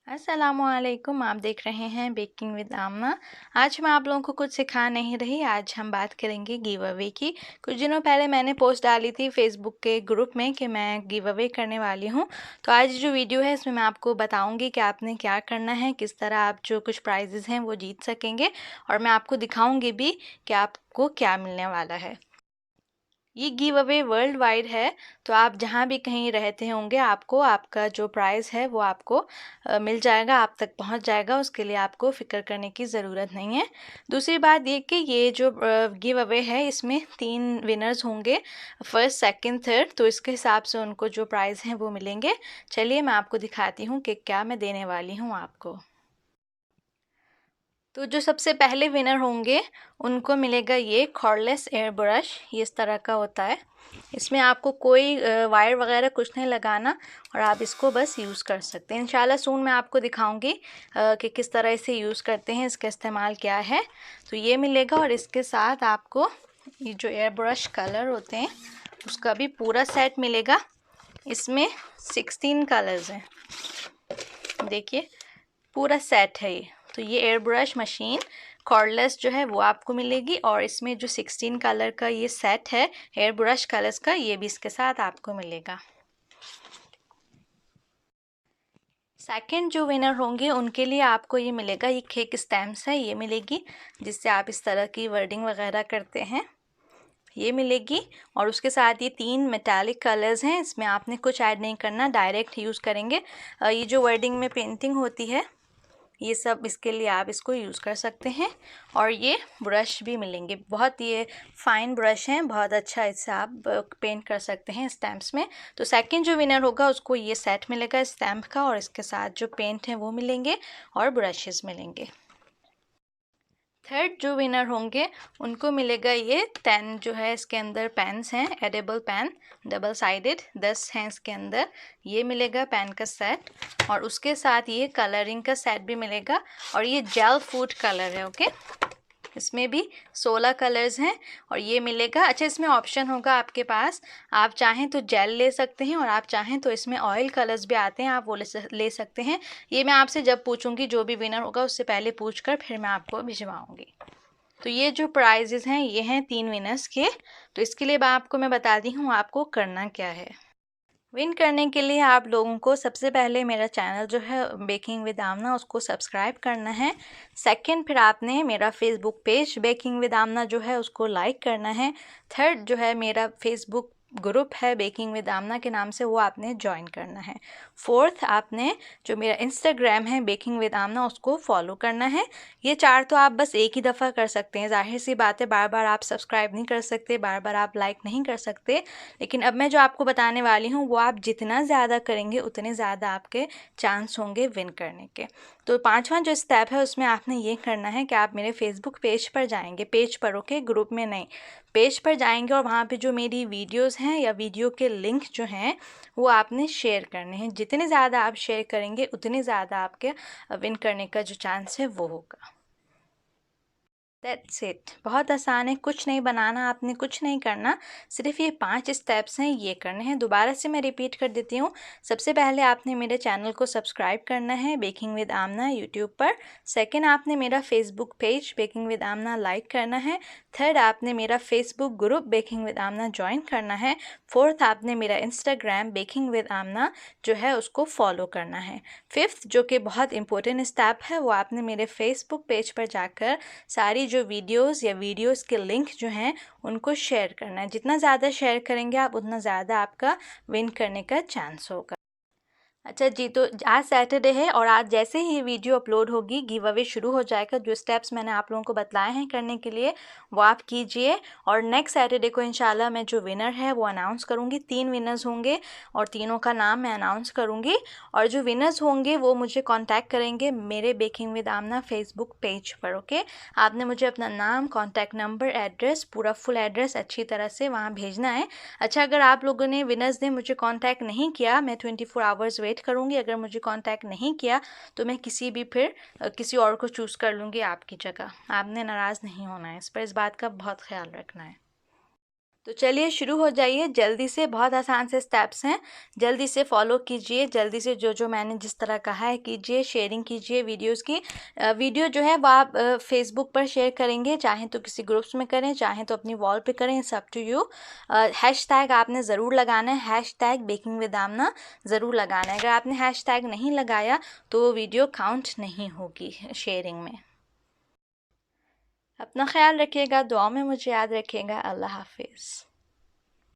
अस्सलामुअलैकुम। आप देख रहे हैं बेकिंग विद आमना। आज मैं आप लोगों को कुछ सिखा नहीं रही, आज हम बात करेंगे गिव अवे की। कुछ दिनों पहले मैंने पोस्ट डाली थी फेसबुक के ग्रुप में कि मैं गिव अवे करने वाली हूँ। तो आज जो वीडियो है इसमें मैं आपको बताऊँगी कि आपने क्या करना है, किस तरह आप जो कुछ प्राइजेज़ हैं वो जीत सकेंगे, और मैं आपको दिखाऊँगी भी कि आपको क्या मिलने वाला है। ये गिव अवे वर्ल्ड वाइड है, तो आप जहाँ भी कहीं रहते होंगे आपको आपका जो प्राइज़ है वो आपको मिल जाएगा, आप तक पहुँच जाएगा। उसके लिए आपको फ़िक्र करने की ज़रूरत नहीं है। दूसरी बात ये कि ये जो गिव अवे है इसमें 3 विनर्स होंगे, फर्स्ट, सेकंड, थर्ड। तो इसके हिसाब से उनको जो प्राइज़ हैं वो मिलेंगे। चलिए मैं आपको दिखाती हूँ कि क्या मैं देने वाली हूँ आपको। तो जो सबसे पहले विनर होंगे उनको मिलेगा ये कॉर्डलेस एयर ब्रश। ये इस तरह का होता है, इसमें आपको कोई वायर वगैरह कुछ नहीं लगाना और आप इसको बस यूज़ कर सकते हैं। इंशाल्लाह सून मैं आपको दिखाऊंगी कि किस तरह इसे यूज़ करते हैं, इसका इस्तेमाल क्या है। तो ये मिलेगा, और इसके साथ आपको ये जो एयर ब्रश कलर होते हैं उसका भी पूरा सेट मिलेगा। इसमें 16 कलर्स हैं, देखिए पूरा सेट है ये। तो ये एयर ब्रश मशीन कॉर्डलेस जो है वो आपको मिलेगी, और इसमें जो 16 कलर का ये सेट है एयर ब्रश कलर्स का, ये भी इसके साथ आपको मिलेगा। सेकंड जो विनर होंगे उनके लिए आपको ये मिलेगा, ये केक स्टैम्प्स है, ये मिलेगी जिससे आप इस तरह की वर्डिंग वगैरह करते हैं, ये मिलेगी। और उसके साथ ये 3 मेटालिक कलर्स हैं, इसमें आपने कुछ ऐड नहीं करना, डायरेक्ट यूज़ करेंगे। ये जो वर्डिंग में पेंटिंग होती है ये सब, इसके लिए आप इसको यूज़ कर सकते हैं। और ये ब्रश भी मिलेंगे, बहुत ये फाइन ब्रश हैं, बहुत अच्छा इससे आप पेंट कर सकते हैं स्टैम्प्स में। तो सेकंड जो विनर होगा उसको ये सेट मिलेगा स्टैम्प का, और इसके साथ जो पेंट हैं वो मिलेंगे और ब्रशेस मिलेंगे। थर्ड जो विनर होंगे उनको मिलेगा ये 10 जो है, इसके अंदर पेन्स हैं, एडेबल पेन डबल साइडेड, 10 हैं इसके अंदर। ये मिलेगा पेन का सेट, और उसके साथ ये कलरिंग का सेट भी मिलेगा, और ये जेल फूड कलर है। ओके, इसमें भी 16 कलर्स हैं और ये मिलेगा। अच्छा, इसमें ऑप्शन होगा आपके पास, आप चाहें तो जेल ले सकते हैं, और आप चाहें तो इसमें ऑयल कलर्स भी आते हैं, आप वो ले सकते हैं। ये मैं आपसे जब पूछूंगी, जो भी विनर होगा उससे पहले पूछकर फिर मैं आपको भिजवाऊंगी। तो ये जो प्राइजेस हैं ये हैं 3 विनर्स के। तो इसके लिए मैं बताती हूँ आपको करना क्या है। विन करने के लिए आप लोगों को सबसे पहले मेरा चैनल जो है बेकिंग विद आमना उसको सब्सक्राइब करना है। सेकंड, फिर आपने मेरा फेसबुक पेज बेकिंग विद आमना जो है उसको लाइक करना है। थर्ड, जो है मेरा फेसबुक ग्रुप है बेकिंग विद आमना के नाम से, वो आपने ज्वाइन करना है। फोर्थ, आपने जो मेरा इंस्टाग्राम है बेकिंग विद आमना उसको फॉलो करना है। ये 4 तो आप बस एक ही दफ़ा कर सकते हैं, जाहिर सी बात है बार बार आप सब्सक्राइब नहीं कर सकते, बार बार आप लाइक नहीं कर सकते। लेकिन अब मैं जो आपको बताने वाली हूँ वो आप जितना ज़्यादा करेंगे उतने ज़्यादा आपके चांस होंगे विन करने के। तो 5वां जो स्टेप है उसमें आपने ये करना है कि आप मेरे फेसबुक पेज पर जाएंगे, पेज पर, ओके, ग्रुप में नहीं, पेज पर जाएंगे, और वहाँ पे जो मेरी वीडियोस हैं या वीडियो के लिंक जो हैं वो आपने शेयर करने हैं। जितने ज़्यादा आप शेयर करेंगे उतने ज़्यादा आपके विन करने का जो चांस है वो होगा। दैट्स इट, बहुत आसान है, कुछ नहीं बनाना, आपने कुछ नहीं करना, सिर्फ ये 5 स्टेप्स हैं, ये करने हैं। दोबारा से मैं रिपीट कर देती हूँ। सबसे पहले आपने मेरे चैनल को सब्सक्राइब करना है बेकिंग विद आमना यूट्यूब पर। सेकंड, आपने मेरा Facebook page baking with Amna like करना है। थर्ड, आपने मेरा Facebook group baking with Amna join करना है। फोर्थ, आपने मेरा इंस्टाग्राम बेकिंग विद आमना जो है उसको फॉलो करना है। फिफ्थ, जो कि बहुत इंपॉर्टेंट स्टेप है, वो आपने मेरे फेसबुक पेज पर जाकर सारी जो वीडियोस या वीडियोस के लिंक जो हैं उनको शेयर करना है। जितना ज़्यादा शेयर करेंगे आप उतना ज़्यादा आपका विन करने का चांस होगा। अच्छा जी, तो आज सैटरडे है और आज जैसे ही ये वीडियो अपलोड होगी गिव अवे शुरू हो जाएगा। जो स्टेप्स मैंने आप लोगों को बताए हैं करने के लिए वो आप कीजिए, और नेक्स्ट सैटरडे को इंशाल्लाह मैं जो विनर है वो अनाउंस करूँगी। 3 विनर्स होंगे और तीनों का नाम मैं अनाउंस करूँगी, और जो विनर्स होंगे वो मुझे कॉन्टैक्ट करेंगे मेरे baking with Amna Facebook page पर। ओके, आपने मुझे अपना नाम, कॉन्टैक्ट नंबर, एड्रेस, पूरा फुल एड्रेस अच्छी तरह से वहाँ भेजना है। अच्छा, अगर आप लोगों ने, विनर्स ने मुझे कॉन्टैक्ट नहीं किया, मैं 24 आवर्स वेट करूँगी। अगर मुझे कांटेक्ट नहीं किया तो मैं किसी और को चूज़ कर लूँगी आपकी जगह। आपने नाराज़ नहीं होना है, इस बात का बहुत ख्याल रखना है। तो चलिए शुरू हो जाइए जल्दी से, बहुत आसान से स्टेप्स हैं, जल्दी से फॉलो कीजिए, जल्दी से जो जो मैंने जिस तरह कहा है कीजिए, शेयरिंग कीजिए वीडियोस की। वीडियो जो है वो आप फेसबुक पर शेयर करेंगे, चाहें तो किसी ग्रुप्स में करें, चाहें तो अपनी वॉल पे करें, it's up to you. Hashtag आपने ज़रूर लगाना है, हैशटैग बेकिंग विद आमना ज़रूर लगाना है। अगर आपने हैशटैग नहीं लगाया तो वीडियो काउंट नहीं होगी शेयरिंग में। अपना ख्याल रखिएगा, दुआ में मुझे याद रखिएगा। अल्लाह हाफिज़।